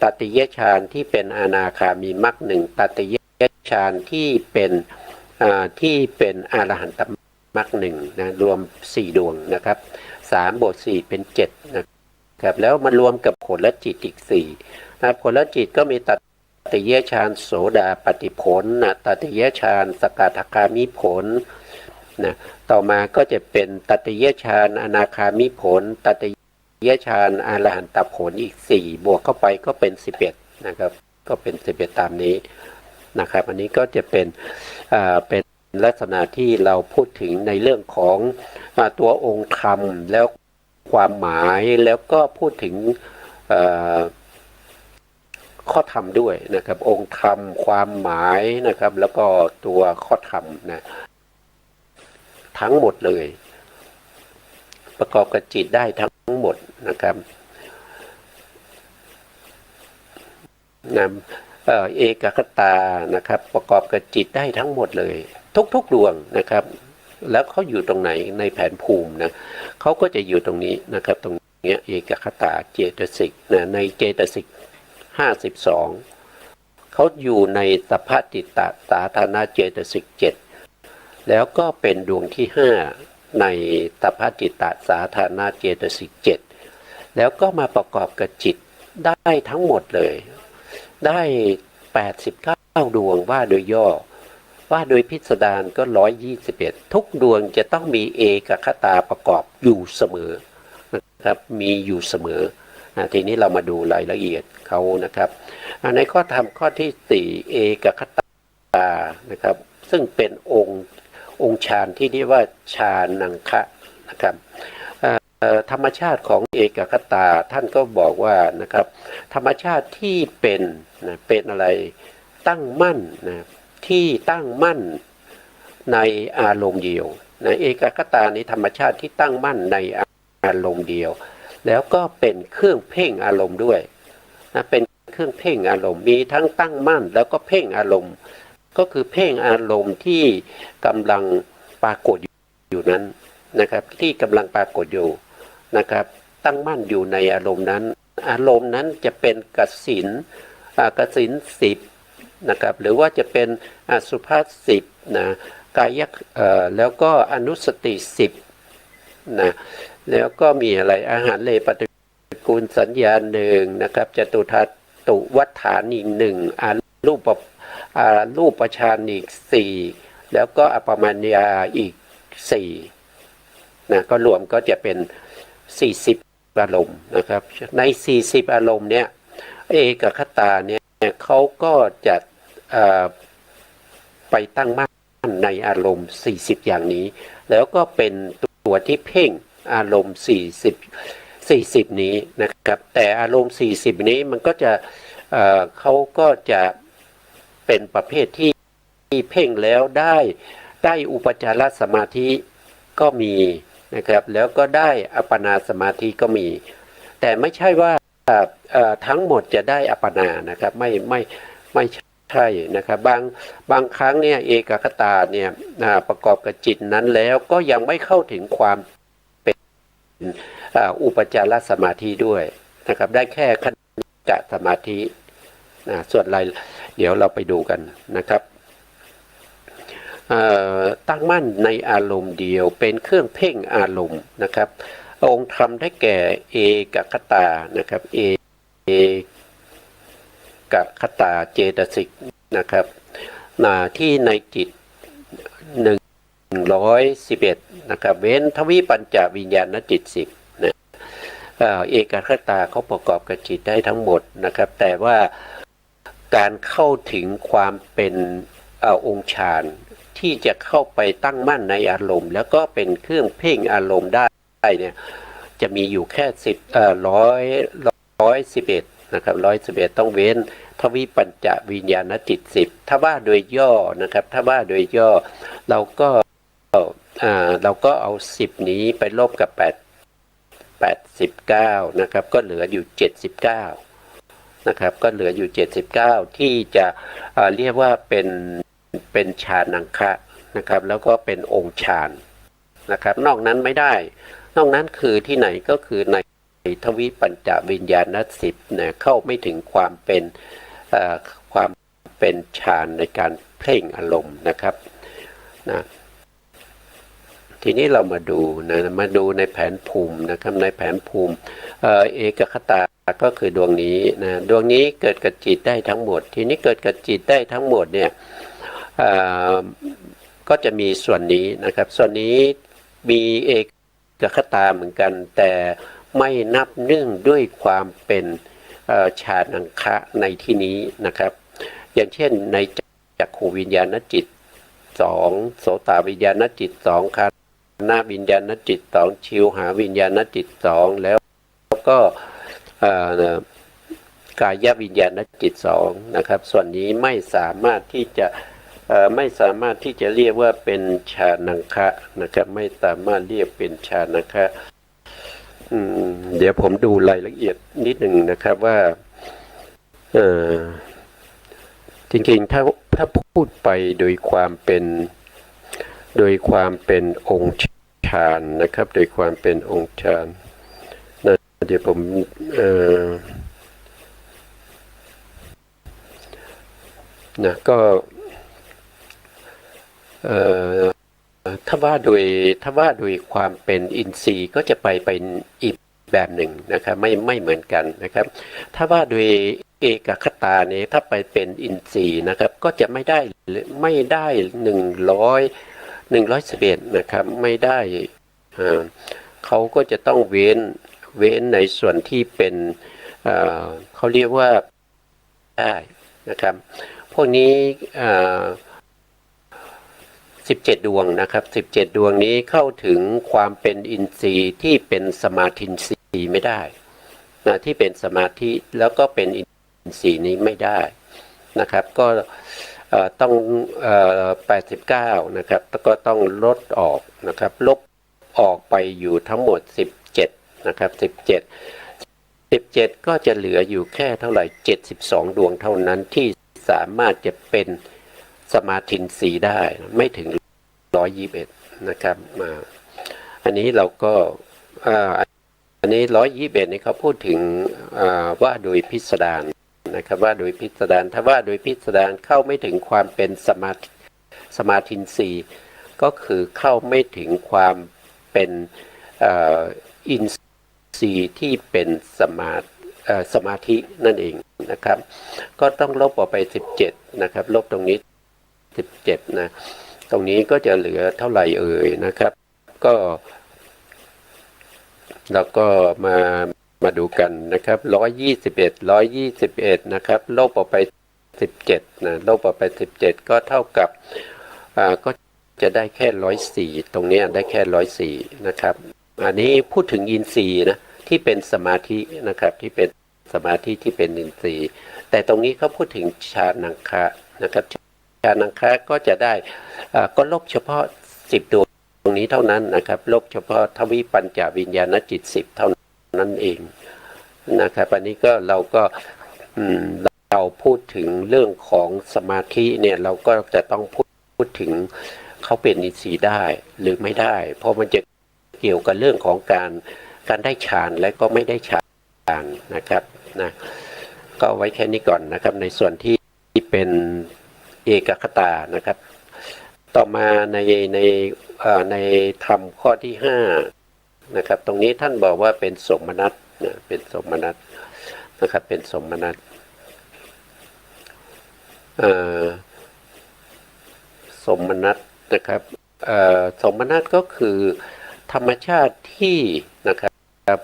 ตติยฌานที่เป็นอนาคามีมรรคหนึ่งตติยฌานที่เป็นอรหันตมรรคหนึ่งนะรวม4ดวงนะครับ3บวก4เป็น7นะครับแล้วมารวมกับผลจิตอีก4นะผลจิตก็มีตติยฌานโสดาปัตติผลนะตติยฌานสกทาคามิผลนะต่อมาก็จะเป็นตติยฌานอนาคามิผลตติยฌานอรหันตผลอีก4บวกเข้าไปก็เป็น11นะครับก็เป็น11ตามนี้นะครับอันนี้ก็จะเป็นลักษณะที่เราพูดถึงในเรื่องของตัวองค์ธรรมแล้วความหมายแล้วก็พูดถึงข้อธรรมด้วยนะครับองค์ธรรมความหมายนะครับแล้วก็ตัวข้อธรรมนะทั้งหมดเลยประกอบกับจิตได้ทั้งหมดนะครับเอกคตานะครับประกอบกับจิตได้ทั้งหมดเลยทุกดวงนะครับแล้วเขาอยู่ตรงไหนในแผนภูมินะเขาก็จะอยู่ตรงนี้นะครับตรงนี้เอกคตาเจตสิกนะในเจตสิก52เขาอยู่ในสัพพจิตตสาธารณเจตสิก7แล้วก็เป็นดวงที่5ในสัพพจิตตสาธารณเจตสิก7แล้วก็มาประกอบกับจิตได้ทั้งหมดเลยได้89ดวงว่าโดยย่อว่าโดยพิสดารก็121ทุกดวงจะต้องมีเอกคตาประกอบอยู่เสมอนะครับมีอยู่เสมอทีนี้เรามาดูรายละเอียดเขานะครับในข้อธรรมข้อที่4เอกคตานะครับซึ่งเป็นองค์ฌานที่เรียกว่าฌานังคะนะครับธรรมชาติของเอกคตาท่านก็บอกว่านะครับธรรมชาติที่เป็นอะไรตั้งมั่นนะที่ตั้งมั่นในอารมณ์เดียวนะเอกคตาในธรรมชาติที่ตั้งมั่นในอารมณ์เดียวแล้วก็เป็นเครื่องเพ่งอารมณ์ด้วยนะเป็นเครื่องเพ่งอารมณ์มีทั้งตั้งมั่นแล้วก็เพ่งอารมณ์ก็คือเพ่งอารมณ์ที่กำลังปรากฏอยู่นั้นนะครับที่กำลังปรากฏอยู่นะครับตั้งมั่นอยู่ในอารมณ์นั้นอารมณ์นั้นจะเป็นกสิณ10นะครับหรือว่าจะเป็นอสุภาษ10นะกายแล้วก็อนุสติ10นะแล้วก็มีอะไรอาหารเลปฏิกูลสัญญา1นะครับจตุทัตตุวัฏฐานอีก1รูปฌานอีก4แล้วก็อัปปมัญญาอีก4นะก็รวมก็จะเป็น40อารมณ์นะครับใน40อารมณ์เนี่ยเอกคตาเนี่ยเขาก็จะไปตั้งมั่นในอารมณ์40อย่างนี้แล้วก็เป็นตัวที่เพ่งอารมณ์40นี้นะครับแต่อารมณ์40นี้มันก็จะเขาก็จะเป็นประเภทที่เพ่งแล้วได้อุปจารสมาธิก็มีนะครับแล้วก็ได้อัปปนาสมาธิก็มีแต่ไม่ใช่ว่าทั้งหมดจะได้อัปปนานะครับไม่ใช่นะครับบางครั้งเนี่ยเอกคตาเนี่ยประกอบกับจิตนั้นแล้วก็ยังไม่เข้าถึงความเป็นอุปจารสมาธิด้วยนะครับได้แค่คณิกะสมาธิส่วนอะไรเดี๋ยวเราไปดูกันนะครับตั้งมั่นในอารมณ์เดียวเป็นเครื่องเพ่งอารมณ์นะครับองค์ธรรมได้แก่เอกคตานะครับเอกคตาเจตสิกนะครับที่ในจิต111นะครับเว้นทวิปัญจวิญญาณจิต10นะเอกคตาเขาประกอบกับจิตได้ทั้งหมดนะครับแต่ว่าการเข้าถึงความเป็นองค์ฌานที่จะเข้าไปตั้งมั่นในอารมณ์แล้วก็เป็นเครื่องเพ่งอารมณ์ได้เนี่ยจะมีอยู่แค่111นะครับ111ต้องเว้นทวิปัญจวิญญาณจิต10ถ้าว่าโดยย่อนะครับถ้าว่าโดยย่อเราก็เอา10นี้ไปลบกับ 89นะครับก็เหลืออยู่79นะครับก็เหลืออยู่79ที่จะเรียกว่าเป็นฌานังคะนะครับแล้วก็เป็นองค์ฌานนะครับนอกนั้นไม่ได้นอกนั้นคือที่ไหนก็คือในทวิปัญจวิญญาณ10เนี่ยเข้าไม่ถึงความเป็นฌานในการเพ่งอารมณ์นะครับนะทีนี้เรามาดูในแผนภูมินะครับในแผนภูมิเอกคตาก็คือดวงนี้นะดวงนี้เกิดกับจิตได้ทั้งหมดทีนี้เกิดกับจิตได้ทั้งหมดเนี่ยก็จะมีส่วนนี้นะครับส่วนนี้มีเอกคตาเหมือนกันแต่ไม่นับเนื่องด้วยความเป็นฌานังคะในที่นี้นะครับอย่างเช่นในจักขูวิญญาณจิต2โสตวิญญาณจิต2คานาวิญญาณจิต2ชิวหาวิญญาณจิต2แล้วก็กายวิญญาณจิต2นะครับส่วนนี้ไม่สามารถที่จะเรียกว่าเป็นฌานังคะนะครับไม่สามารถเรียกเป็นฌานังคะเดี๋ยวผมดูรายละเอียดนิดหนึ่งนะครับว่าจริงๆถ้าพูดไปโดยความเป็นองค์ฌานนะครับโดยความเป็นองค์ฌานนะเดี๋ยวผมนะก็ถ้าว่าโดยความเป็นอินทรีย์ก็จะไปอีกแบบหนึ่งนะครับไม่เหมือนกันนะครับถ้าว่าโดยเอกคตาเนี่ยถ้าไปเป็นอินทรีย์นะครับก็จะไม่ได้111นะครับไม่ได้เขาก็จะต้องเว้นในส่วนที่เป็นเขาเรียกว่าได้นะครับพวกนี้17ดวงนะครับ17ดวงนี้เข้าถึงความเป็นอินทรีย์ที่เป็นสมาธิอินทรีย์ไม่ได้นะที่เป็นสมาธิแล้วก็เป็นอินทรีย์นี้ไม่ได้นะครับก็ต้อง89นะครับก็ต้องลดออกนะครับลบออกไปอยู่ทั้งหมด17นะครับ17ก็จะเหลืออยู่แค่เท่าไหร่72ดวงเท่านั้นที่สามารถจะเป็นสมาธิอินทรีย์ได้ไม่ถึง121นะครับมาอันนี้เราก็อันนี้121นี่เขาพูดถึงว่าโดยพิสดารนะครับว่าโดยพิสดารถ้าว่าโดยพิสดารเข้าไม่ถึงความเป็นสมาธิอินทรีย์ก็คือเข้าไม่ถึงความเป็นอินทรีย์ที่เป็นสมาธินั่นเองนะครับก็ต้องลบออกไป17นะครับลบตรงนี้17นะตรงนี้ก็จะเหลือเท่าไหร่เอ่ยนะครับก็แล้วก็มาดูกันนะครับ121นะครับลบออกไป17นะลบออกไป17ก็เท่ากับก็จะได้แค่104ตรงนี้ได้แค่104นะครับอันนี้พูดถึงอินทรีย์นะที่เป็นสมาธินะครับที่เป็นสมาธิที่เป็นอินทรีย์แต่ตรงนี้เขาพูดถึงฌานังคะนะครับฌานังคะก็จะได้ก็ลบเฉพาะ10ดวงตรงนี้เท่านั้นนะครับลบเฉพาะทวิปัญจวิญญาณจิต10เท่านั้นเองนะครับอันนี้ก็เราพูดถึงเรื่องของสมาธิเนี่ยเราก็จะต้องพูดถึงเขาเป็นอินทรีย์ได้หรือไม่ได้เพราะมันจะเกี่ยวกับเรื่องของการได้ฌานและก็ไม่ได้ฌานนะครับนะก็ไว้แค่นี้ก่อนนะครับในส่วนที่เป็นเอกคตานะครับต่อมาในธรรมข้อที่5นะครับตรงนี้ท่านบอกว่าเป็นสมนัตนะเป็นสมนัตนะครับเป็นสมนัตสมนัตนะครับสมนัตก็คือธรรมชาติที่นะครับ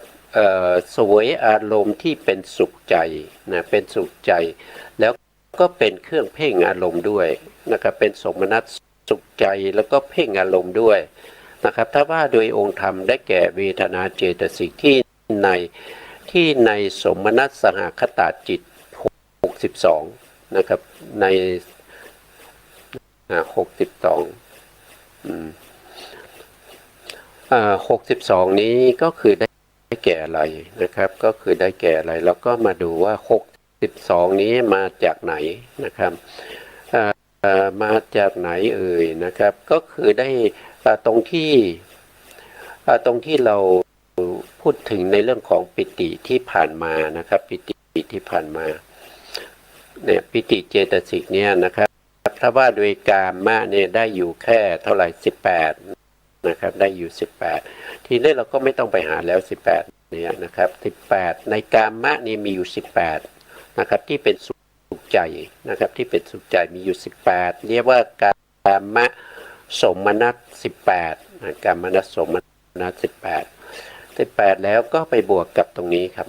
สวยอารมณ์ที่เป็นสุขใจนะเป็นสุขใจแล้วก็เป็นเครื่องเพ่งอารมณ์ด้วยนะครับเป็นสมนัตสุขใจแล้วก็เพ่งอารมณ์ด้วยนะครับถ้าว่าโดยองค์ธรรมได้แก่เวทนาเจตสิกที่ในสมนัตสหคตาจิต62นะครับใน62นี้ก็คือได้ แก่อะไรนะครับก็คือได้แก่อะไรแล้วก็มาดูว่า62นี้มาจากไหนนะครับมาจากไหนเอ่ยนะครับก็คือได้ตรงที่เราพูดถึงในเรื่องของปิติที่ผ่านมานะครับปิติที่ผ่านมาเนี่ยปิติเจตสิกเนี่ยนะครับถ้าว่าโดยกามะเนี่ยได้อยู่แค่เท่าไหร่18นะครับได้อยู่18ทีนี้เราก็ไม่ต้องไปหาแล้ว18เนี่ยนะครับ18ในกามะนี่มีอยู่18นะครับที่เป็นสุขใจนะครับที่เป็นสุขใจมีอยู่18เรียกว่ากามะสมนัส18นะกามนัสสมนัส18แล้วก็ไปบวกกับตรงนี้ครับ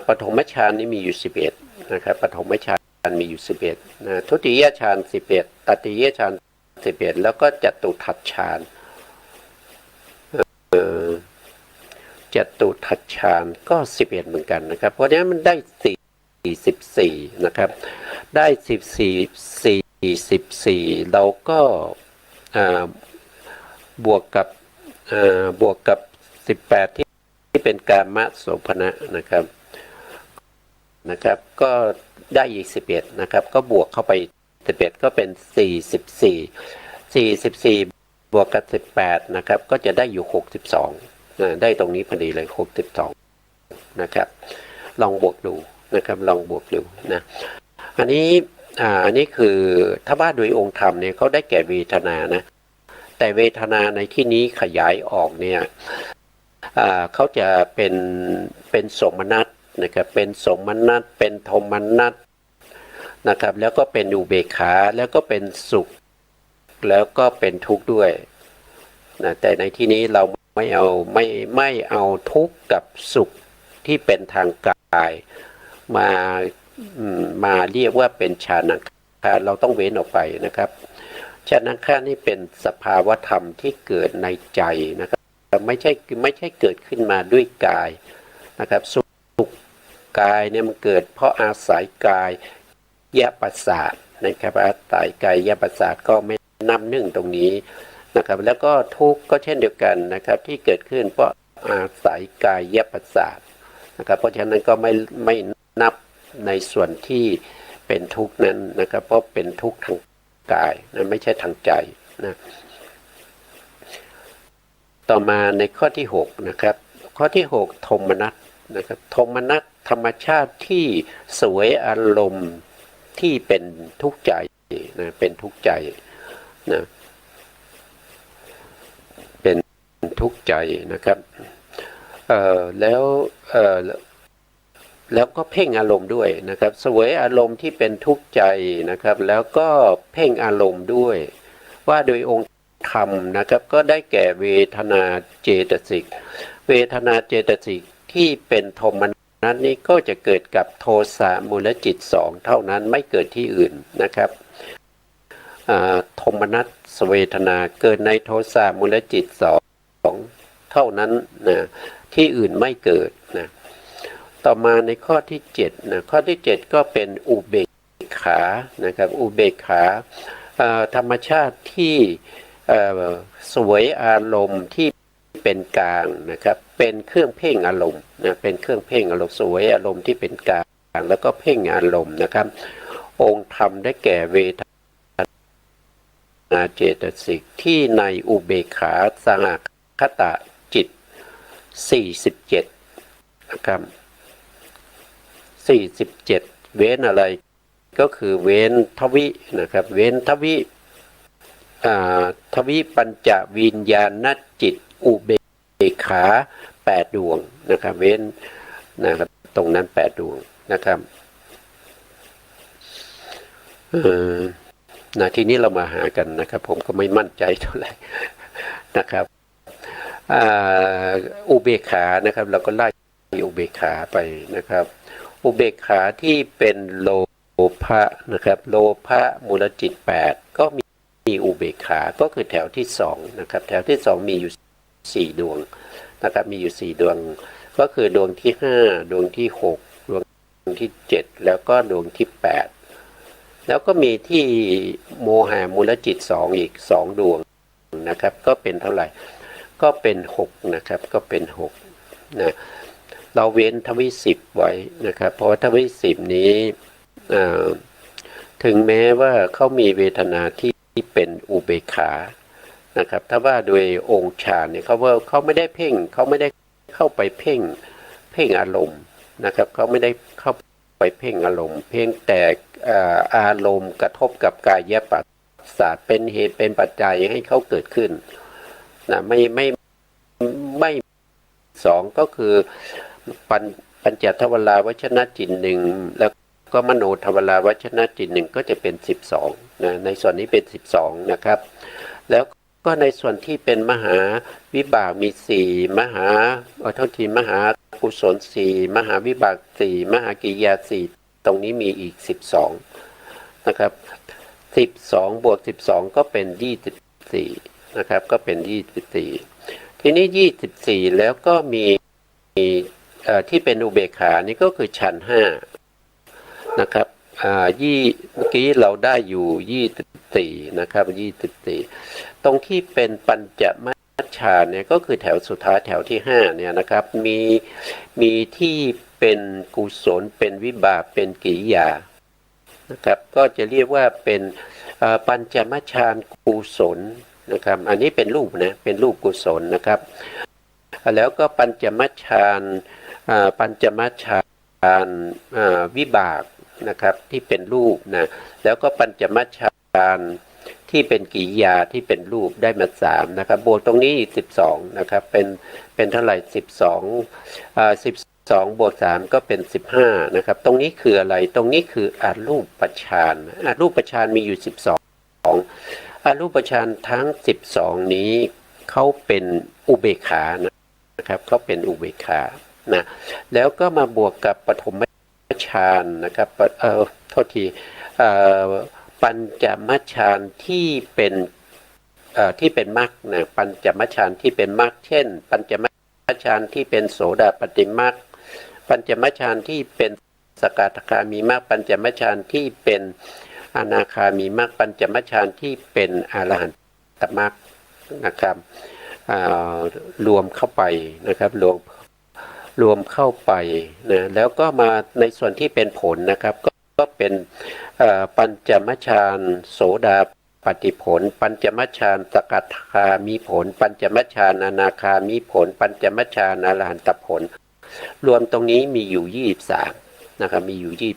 ปฐมฌานนี่มีอยู่11นะครับปฐมฌานมีอยู่11นะทุติยฌาน11ตติยฌาน11แล้วก็จตุทัชฌานจตุทัชฌานก็11เหมือนกันนะครับเพราะฉะนั้นมันได้44นะครับได้44เราก็บวกกับ18ที่เป็นกามโสภณะนะครับก็ได้อีก11นะครับก็บวกเข้าไป11ก็เป็น44บวกกับ18นะครับก็จะได้อยู่62ได้ตรงนี้พอดีเลย62นะครับลองบวกดูนะครับลองบวกดูนะอันนี้คือถ้าว่าโดยองค์ธรรมเนี่ยเขาได้แก่เวทนานะแต่เวทนาในที่นี้ขยายออกเนี่ยเขาจะเป็นสมนัสนะครับเป็นสมนัสเป็นโทมนัสนะครับแล้วก็เป็นอุเบกขาแล้วก็เป็นสุขแล้วก็เป็นทุกข์ด้วยนะแต่ในที่นี้เราไม่เอาทุกข์กับสุขที่เป็นทางกายมาเรียกว่าเป็นฌานังคารเราต้องเว้นออกไปนะครับฌานังคารนี่เป็นสภาวธรรมที่เกิดในใจนะครับไม่ใช่เกิดขึ้นมาด้วยกายนะครับสุขกายเนี่ยมันเกิดเพราะอาศัยกายยประสาทนะครับอาศัยกายยประสาทก็ไม่นับหนึ่งตรงนี้นะครับแล้วก็ทุกข์ก็เช่นเดียวกันนะครับที่เกิดขึ้นเพราะอาศัยกายยประสาทนะครับเพราะฉะนั้นก็ไม่นับในส่วนที่เป็นทุกข์นั้นนะครับเพราะเป็นทุกข์ทางกายนะไม่ใช่ทางใจนะต่อมาในข้อที่6นะครับข้อที่6โทมนัสนะครับโทมนัสธรรมชาติที่สวยอารมณ์ที่เป็นทุกข์ใจนะเป็นทุกข์ใจนะเป็นทุกข์ใจนะครับแล้วก็เพ่งอารมณ์ด้วยนะครับสวยอารมณ์ที่เป็นทุกข์ใจนะครับแล้วก็เพ่งอารมณ์ด้วยว่าโดยองค์ธรรมนะครับก็ได้แก่เวทนาเจตสิกเวทนาเจตสิกที่เป็นโทมนัสนี้ก็จะเกิดกับโทสะมูลจิต2เท่านั้นไม่เกิดที่อื่นนะครับโทมนัสเวทนาเกิดในโทสะมูลจิต2เท่านั้นนะที่อื่นไม่เกิดนะต่อมาในข้อที่7นะข้อที่7ก็เป็นอุเบกขานะครับอุเบกขาธรรมชาติที่สวยอารมณ์ที่เป็นกลางนะครับเป็นเครื่องเพ่งอารมณ์นะเป็นเครื่องเพ่งอารมณ์สวยอารมณ์ที่เป็นกลางแล้วก็เพ่งอารมณ์นะครับองค์ธรรมได้แก่เวทนาเจตสิกที่ในอุเบกขาสหคตะจิต47นะครับ47เว้นอะไรก็คือเว้นทวินะครับเว้นทวิปัญจวิญญาณจิตอุเบกขา8ดวงนะครับเว้นนะครับตรงนั้น8ดวงนะครับทีนี้เรามาหากันนะครับผมก็ไม่มั่นใจเท่าไหร่นะครับอุเบกขานะครับเราก็ไล่อุเบกขาไปนะครับอุเบกขาที่เป็นโลภะนะครับโลภะมูลจิต8ก็มีอุเบกขาก็คือแถวที่2นะครับแถวที่2มีอยู่4ดวงนะครับมีอยู่4ดวงก็คือดวงที่5ดวงที่6ดวงที่7แล้วก็ดวงที่8แล้วก็มีที่โมหะมูลจิต2อีก2ดวงนะครับก็เป็นเท่าไหร่ ก็เป็น6นะครับก็เป็น6นะเราเว้นทวิ10ไว้นะครับเพราะว่าทวิ10นี้ถึงแม้ว่าเขามีเวทนาที่เป็นอุเบกขานะครับถ้าว่าโดยองค์ฌานเนี่ยเขาไม่ได้เพ่งเขาไม่ได้เข้าไปเพ่งอารมณ์นะครับเขาไม่ได้เข้าไปเพ่งอารมณ์เพียงแต่อารมณ์กระทบกับกายปัสสะเป็นเหตุเป็นปัจจัยให้เขาเกิดขึ้นนะไม่สองก็คือปัญจทวาราวชนะจิตหนึ่งแล้วก็มโนทวาราวชนะจิตหนึ่งก็จะเป็น12นะในส่วนนี้เป็น12นะครับแล้วก็ในส่วนที่เป็นมหาวิบากมี4มหามหากุศล4มหาวิบาก4มหากิริยา4ตรงนี้มีอีก12นะครับ12บวก12ก็เป็น24นะครับก็เป็น24ทีนี้24แล้วก็มีที่เป็นอุเบกขานี่ก็คือฌาน5นะครับเมื่อกี้เราได้อยู่24นะครับ24ตรงที่เป็นปัญจมัชฌานเนี่ยก็คือแถวสุดท้ายแถวที่5เนี่ยนะครับมีที่เป็นกุศลเป็นวิบากเป็นกิริยานะครับก็จะเรียกว่าเป็นปัญจมัชฌานกุศลนะครับอันนี้เป็นรูปนะเป็นรูปกุศลนะครับแล้วก็ปัญจมัชฌานวิบากนะครับที่เป็นรูปนะแล้วก็ปัญจมัชฌานที่เป็นกิริยาที่เป็นรูปได้มา3นะครับบวกตรงนี้อีก12นะครับเป็นเท่าไหร่12บวก3ก็เป็น15นะครับตรงนี้คืออะไรตรงนี้คืออรูปฌานอรูปฌานมีอยู่12อรูปฌานทั้ง12นี้เขาเป็นอุเบกขานะครับเขาเป็นอุเบกขานะแล้วก็มาบวกกับปฐมฌานนะครับโทษทีปัญจมัชฌานที่เป็นมรรคนะปัญจมัชฌานที่เป็นมรรคเช่นปัญจมัชฌานที่เป็นโสดาปัตติมรรคปัญจมัชฌานที่เป็นสกทาคามีมรรคปัญจมัชฌานที่เป็นอนาคามีมรรคปัญจมัชฌานที่เป็นอรหันตมรรคนะครับรวมเข้าไปนะครับรวมเข้าไปนะแล้วก็มาในส่วนที่เป็นผลนะครับก็เป็นปัญจมัชฌานโสดาปัตติผลปัญจมัชฌานสกทาคามีผลปัญจมัชฌานอนาคามีผลปัญจมัชฌานอรหันตผลรวมตรงนี้มีอยู่23นะครับมีอยู่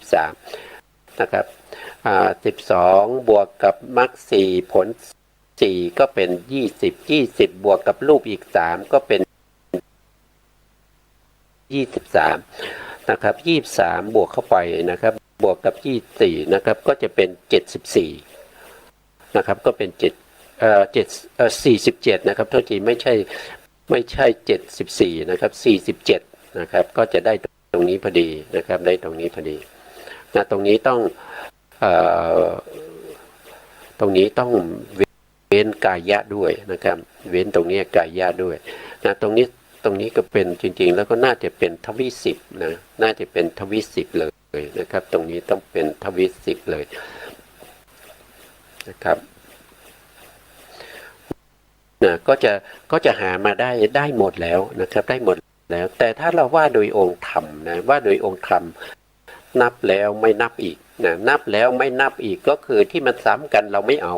23นะครับ12บวกกับมรรค4ผล4ก็เป็น20บวกกับรูปอีก3ก็เป็น23นะครับ23บวกเข้าไปนะครับบวกกับ24นะครับก็จะเป็น74นะครับก็เป็น47นะครับโทษทีไม่ใช่74นะครับ47นะครับก็จะได้ตรงนี้พอดีนะครับได้ตรงนี้พอดีนะตรงนี้ต้องเว้นกายะด้วยนะครับเว้นตรงนี้กายะด้วยนะตรงนี้ก็เป็นจริงๆแล้วก็น่าจะเป็นทวิ10นะน่าจะเป็นทวิ10เลยนะครับตรงนี้ต้องเป็นทวิ10เลยนะครับนะก็จะหามาได้หมดแล้วนะครับได้หมดแล้วแต่ถ้าเราว่าโดยองค์ธรรมนะว่าโดยองค์ธรรมนับแล้วไม่นับอีกนะนับแล้วไม่นับอีกก็คือที่มันซ้ำกันเราไม่เอา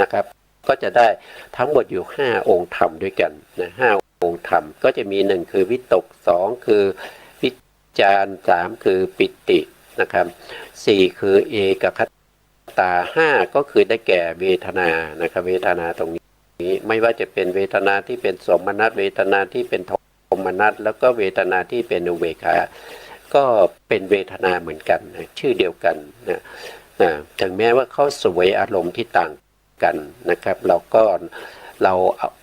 นะครับก็จะได้ทั้งหมดอยู่5องค์ธรรมด้วยกันนะ5องค์ธรรมก็จะมี1คือวิตก2คือวิจาร3คือปิตินะครับ4คือเอกคตา5ก็คือได้แก่เวทนานะครับเวทนาตรงนี้ไม่ว่าจะเป็นเวทนาที่เป็นสมนัสเวทนาที่เป็นโทมนัสแล้วก็เวทนาที่เป็นอุเบกขาก็เป็นเวทนาเหมือนกันนะชื่อเดียวกันนะถึงแม้ว่าเขาสวยอารมณ์ที่ต่างกันนะครับเรา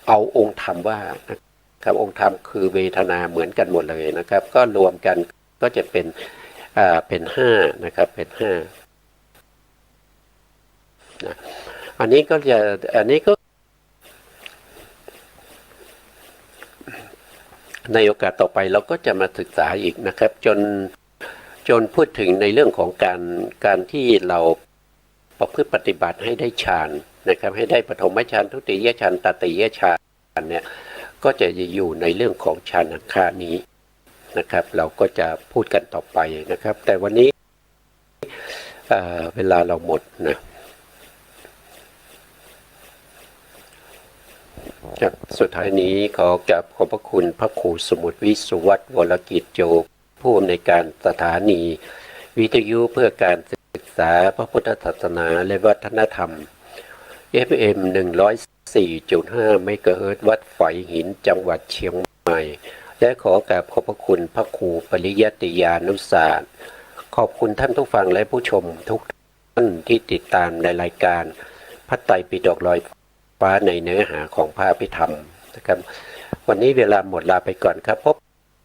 เอาองค์ธรรมว่านะครับองค์ธรรมคือเวทนาเหมือนกันหมดเลยนะครับก็รวมกันก็จะเป็น5นะครับเป็น5นะอันนี้ก็ในโอกาสต่อไปเราก็จะมาศึกษาอีกนะครับจนพูดถึงในเรื่องของการที่เราประพฤติปฏิบัติให้ได้ฌานนะครับให้ได้ปฐมฌานทุติยฌานตติยฌานเนี่ย ก็จะอยู่ในเรื่องของฌานอังคารนี้นะครับเราก็จะพูดกันต่อไปนะครับแต่วันนี้เวลาเราหมดนะจากสุดท้ายนี้ขอกราบขอบพระคุณพระครูสมุทรวิสุวัฒน์วรกิจโจผู้อำนวยการสถานีวิทยุเพื่อการศึกษาพระพุทธศาสนาและวัฒนธรรม FM 104.5 เมกะเฮิรตซ์วัดฝอยหินจังหวัดเชียงใหม่และขอกราบขอบพระคุณพระครูปริยัติยานุศาสตร์ขอบคุณท่านผู้ฟังและผู้ชมทุกท่านที่ติดตามในรายการพระไตรปิฎกลอยฟ้าในเนื้อหาของพระอภิธรรมนะครับวันนี้เวลาหมดลาไปก่อนครับพบ